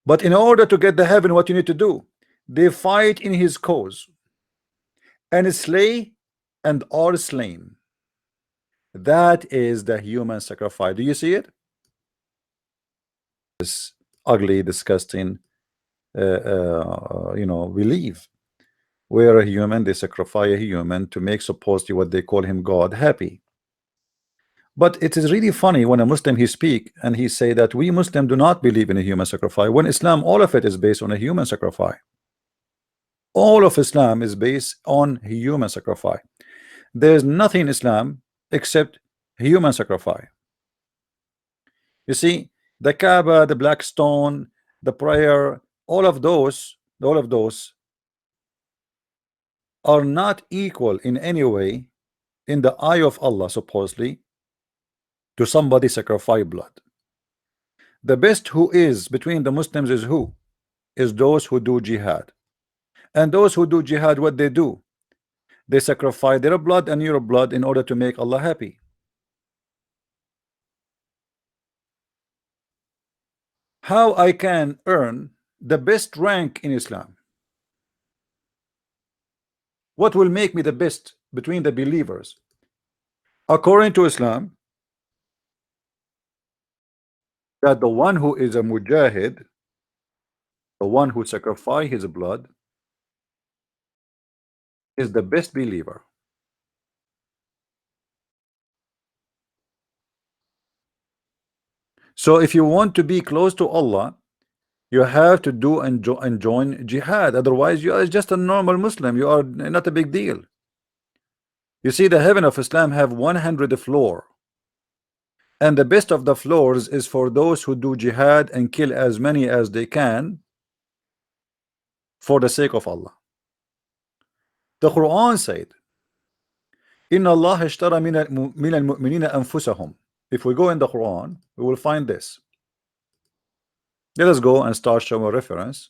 But in order to get the heaven, what you need to do? They fight in his cause and slay and are slain. That is the human sacrifice. Do you see it? This ugly, disgusting, belief where a human, they sacrifice a human to make supposedly what they call him God happy. But it is really funny when a Muslim he speak and he say that we Muslim do not believe in a human sacrifice, when Islam, all of it is based on a human sacrifice. All of Islam is based on human sacrifice. There's nothing in Islam except human sacrifice. You see, the Kaaba, the black stone, the prayer, all of those are not equal in any way in the eye of Allah, supposedly, to somebody sacrifice blood. The best who is between the Muslims is who? Is those who do jihad. And those who do jihad, what they do? They sacrifice their blood and your blood in order to make Allah happy. How I can earn the best rank in Islam? What will make me the best between the believers? According to Islam, that the one who is a mujahid, the one who sacrifices his blood, is the best believer. So if you want to be close to Allah, you have to do and join jihad. Otherwise, you are just a normal Muslim. You are not a big deal. You see, the heaven of Islam have 100 floor, and the best of the floors is for those who do jihad and kill as many as they can for the sake of Allah. The Quran said, Inna Allah ishtara min al-mu'minina anfusahum. If we go in the Quran, we will find this. Let us go and start showing a reference.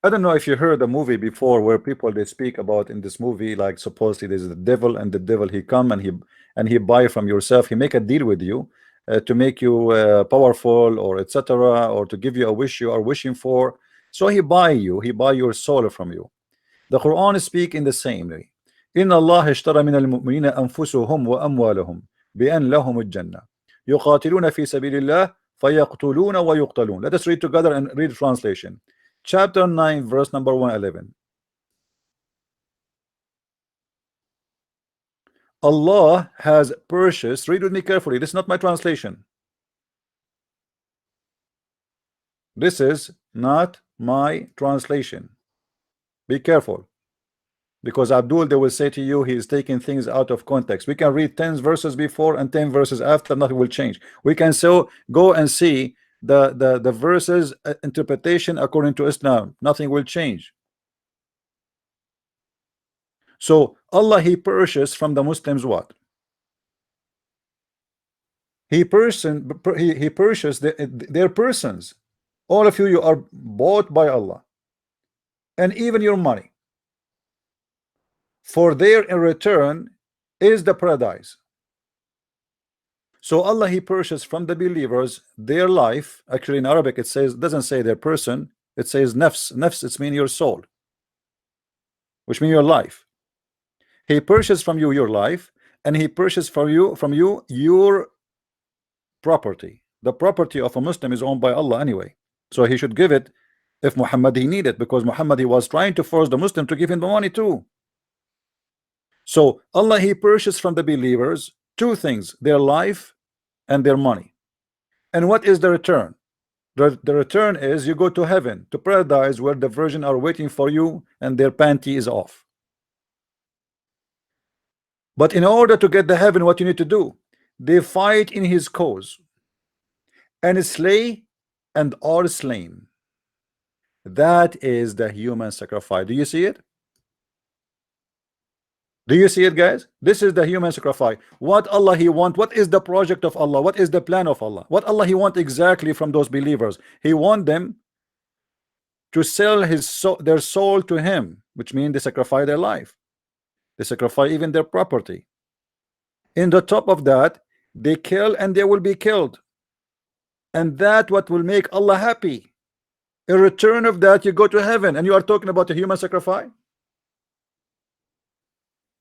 I don't know if you heard a movie before where people they speak about in this movie, like supposedly there's the devil, and the devil he come and he buy from yourself. He make a deal with you to make you powerful, or etc., or to give you a wish you are wishing for. So he buy your soul from you. The Quran speak in the same way. إن الله اشترى من المؤمنين أنفسهم وأموالهم بأن لهم الجنة يقاتلون في سبيل الله فيقتلون ويقتلون. Let us read together and read translation. Chapter 9, verse number 111. Allah has purchased, read with me carefully, this is not my translation. This is not my translation. Be careful, because Abdul, they will say to you he is taking things out of context. We can read 10 verses before and 10 verses after, nothing will change. We can so go and see the verses interpretation according to Islam, nothing will change. So Allah, he purchased from the Muslims what? He purchased their persons. All of you, you are bought by Allah, and even your money. For their in return is the paradise. So Allah, he purchased from the believers their life. Actually in Arabic it says, doesn't say their person, it says nafs. Nafs, it's mean your soul, which means your life. He purchased from you your life, and he purchased from you your property. The property of a Muslim is owned by Allah anyway, so he should give it if Muhammad he needed, because Muhammad he was trying to force the Muslim to give him the money too. So Allah, he purchased from the believers two things, their life and their money. And what is the return? The return is you go to heaven, to paradise, where the virgin are waiting for you and their panty is off. But in order to get the heaven, what you need to do? They fight in his cause and slay and are slain. That is the human sacrifice. Do you see it? Do you see it, guys? This is the human sacrifice. What Allah he want? What is the project of Allah? What is the plan of Allah? What Allah he want exactly from those believers? He want them to sell their soul to him, which means they sacrifice their life. They sacrifice even their property. In the top of that, They kill and they will be killed, and that what will make Allah happy. In return of that, you go to heaven, and you are talking about a human sacrifice.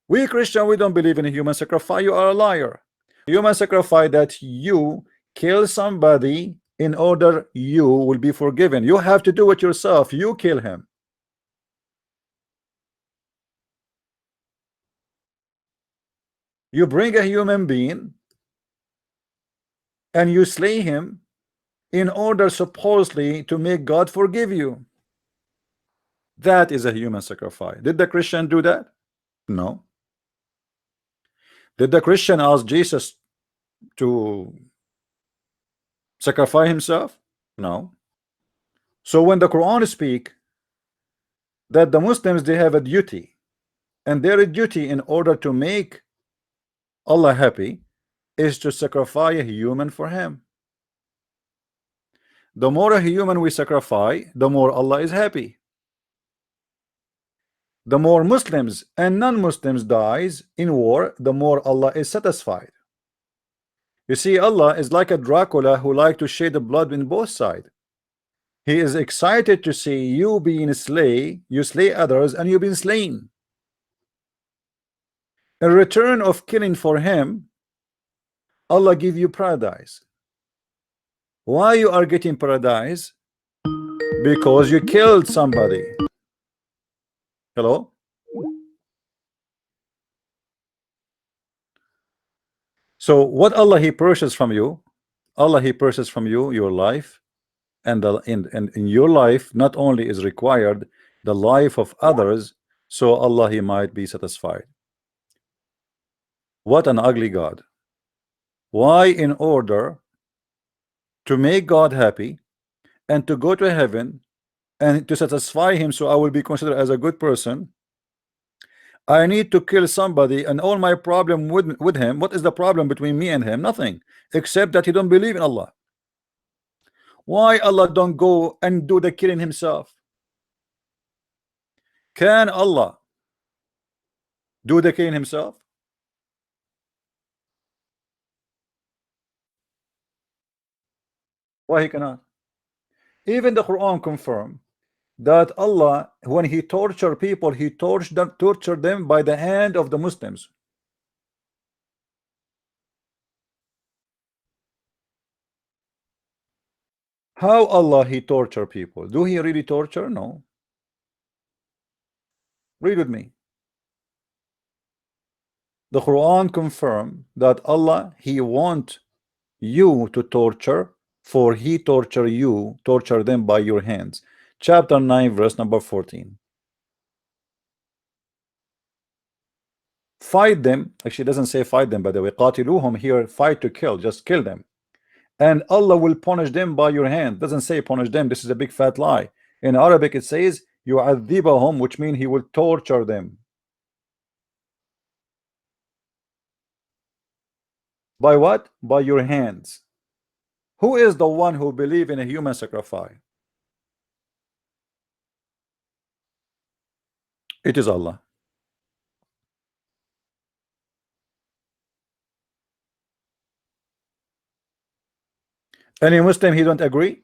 We Christian, we don't believe in a human sacrifice. You are a liar. Human sacrifice that you kill somebody in order you will be forgiven. You have to do it yourself. You kill him. You bring a human being and you slay him in order supposedly to make God forgive you. That is a human sacrifice. Did the Christian do that? No. Did the Christian ask Jesus to sacrifice himself? No. So when the Quran speak that the Muslims, they have a duty, and their duty in order to make Allah happy is to sacrifice a human for him. The more a human we sacrifice, the more Allah is happy. The more Muslims and non-Muslims dies in war, the more Allah is satisfied. You see, Allah is like a Dracula who like to shed the blood in both sides. He is excited to see you being slay, you slay others, and you've been slain. In return of killing for him, Allah give you paradise. Why you are getting paradise? Because you killed somebody. Hello? So what Allah he purchased from you? Allah he purchased from you your life, and in your life not only is required the life of others, so Allah he might be satisfied. What an ugly God. Why, in order to make God happy and to go to heaven and to satisfy him, so I will be considered as a good person, I need to kill somebody, and all my problem with him, what is the problem between me and him? Nothing, except that he don't believe in Allah. Why Allah don't go and do the killing himself? Can Allah do the killing himself? Why he cannot? Even the Quran confirm that Allah, when he torture people, he torture them by the hand of the Muslims. How Allah he torture people? Do he really torture? No. Read with me. The Quran confirm that Allah he want you to torture, for he torture them by your hands. Chapter 9 verse number 14. Fight them. Actually, it doesn't say fight them, by the way. قاتلوهم here, fight to kill, just kill them, and Allah will punish them by your hand. Doesn't say punish them. This is a big fat lie. In Arabic it says yu'adhibahum, which means he will torture them. By what? By your hands. Who is the one who believe in a human sacrifice? It is Allah. Any Muslim he don't agree?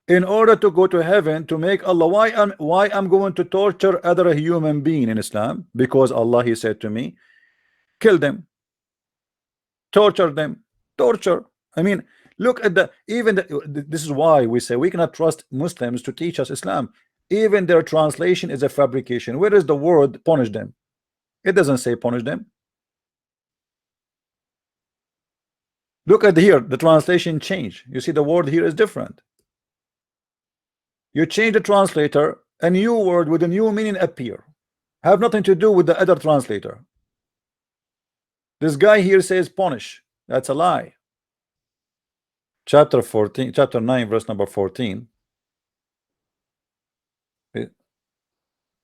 In order to go to heaven, to make Allah, why I'm going to torture other human being in Islam? Because Allah he said to me, kill them, torture them, torture. I mean, look at this is why we say we cannot trust Muslims to teach us Islam. Even their translation is a fabrication. Where is the word punish them? It doesn't say punish them. Look at here, the translation change. You see the word here is different. You change the translator, a new word with a new meaning appear. Have nothing to do with the other translator. This guy here says punish. That's a lie. Chapter 14, chapter 9, verse number 14.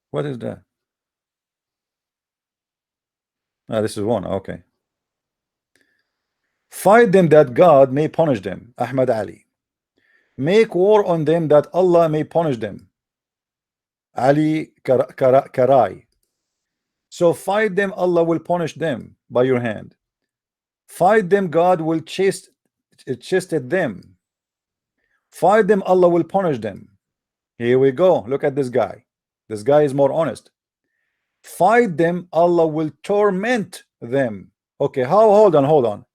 What is that? Ah, this is one. Okay. Fight them that God may punish them. Ahmad Ali. Make war on them that Allah may punish them. Ali Karai. So fight them, Allah will punish them by your hand. Fight them, God will chasten them. Fight them, Allah will punish them. Here we go. Look at this guy. This guy is more honest. Fight them, Allah will torment them. Okay, how? Hold on.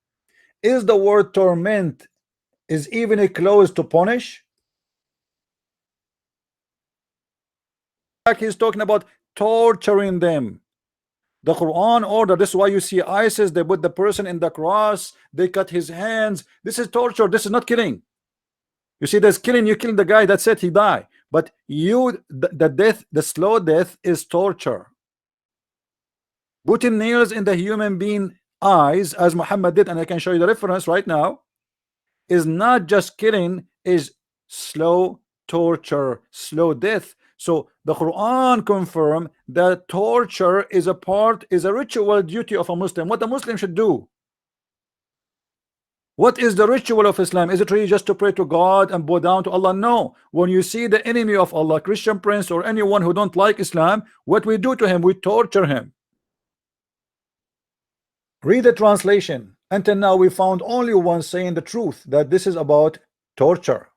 Is the word torment is even close to punish? He's talking about torturing them. The Quran order. This is why you see ISIS. They put the person in the cross. They cut his hands. This is torture. This is not killing. You see, there's killing. You kill the guy. That's it. He die. But you, the death, the slow death is torture. Putting nails in the human being eyes, as Muhammad did, and I can show you the reference right now, is not just killing, is slow torture, slow death. So the Quran confirm that torture is a ritual duty of a Muslim. What a Muslim should do. What is the ritual of Islam? Is it really just to pray to God and bow down to Allah? No. When you see the enemy of Allah, Christian prince or anyone who don't like Islam, what we do to him, we torture him. Read the translation. Until now we found only one saying the truth, that this is about torture.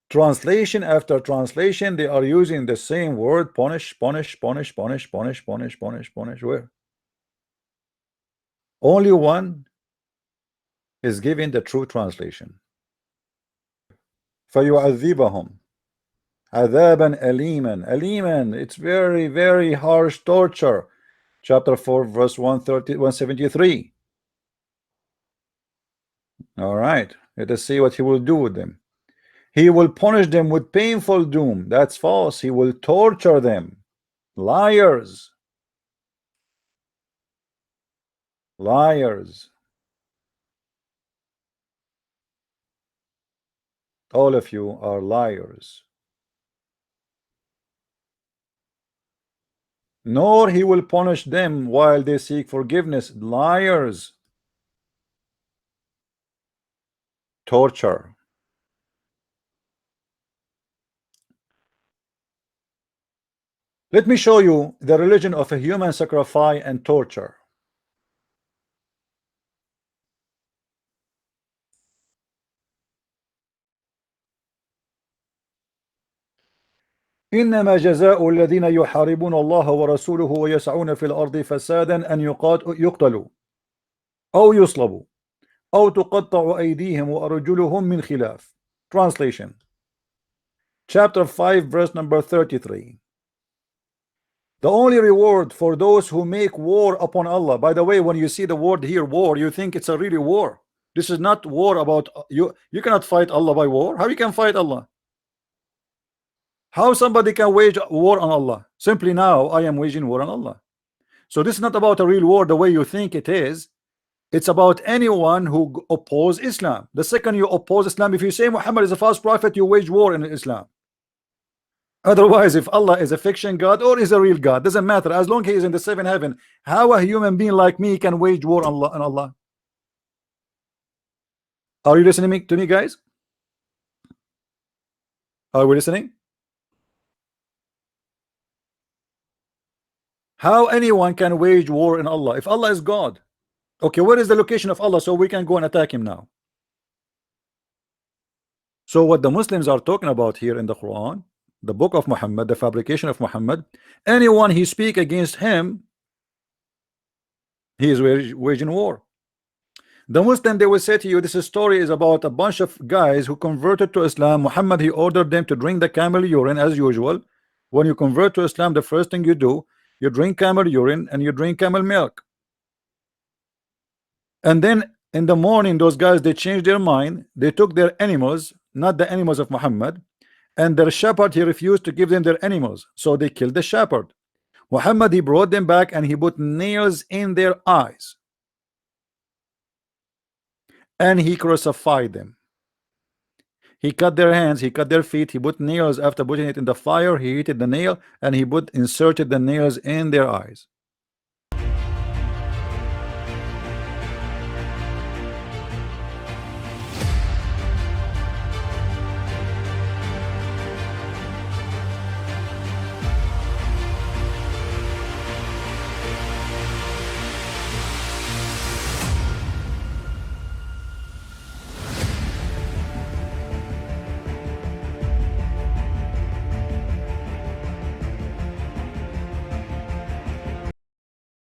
Translation after translation, they are using the same word, punish. Where? Only one is giving the true translation. فَيُعَذِّبَهُمْ عَذَابًا أَلِيمًا. It's very, very harsh torture. Chapter 4, verse 173. All right, let us see what he will do with them. He will punish them with painful doom. That's false. He will torture them. Liars. Liars. All of you are liars. Nor he will punish them while they seek forgiveness. Liars. Torture. Let me show you the religion of a human sacrifice and torture. إنما جزاء الذين يحاربون الله ورسوله ويسعون في الأرض فسادا أن يقتلوا أو يصلبوا أو تقطع أيديهم وأرجلهم من خلاف. Translation. Chapter 5, verse number 33. The only reward for those who make war upon Allah. By the way, when you see the word here, war, you think it's a really war. This is not war about you. You cannot fight Allah by war. How you can fight Allah? How somebody can wage war on Allah? Simply, now I am waging war on Allah. So this is not about a real war the way you think it is. It's about anyone who oppose Islam. The second you oppose Islam, if you say Muhammad is a false prophet, you wage war in Islam. Otherwise, if Allah is a fiction God or is a real God, doesn't matter. As long as he is in the seventh heaven, how a human being like me can wage war on Allah? Are you listening to me, guys? Are we listening? How anyone can wage war in Allah if Allah is God? Okay, where is the location of Allah so we can go and attack him now? So what the Muslims are talking about here in the Quran, the book of Muhammad, the fabrication of Muhammad, anyone he speak against him, he is waging war. The Muslim, they will say to you, this story is about a bunch of guys who converted to Islam. Muhammad, he ordered them to drink the camel urine as usual. When you convert to Islam, the first thing you do, you drink camel urine and you drink camel milk. And then in the morning, those guys, they changed their mind. They took their animals, not the animals of Muhammad, and their shepherd, he refused to give them their animals, so they killed the shepherd. Muhammad, he brought them back and he put nails in their eyes and he crucified them. He cut their hands, he cut their feet, he put nails. After putting it in the fire, he heated the nail and he inserted the nails in their eyes.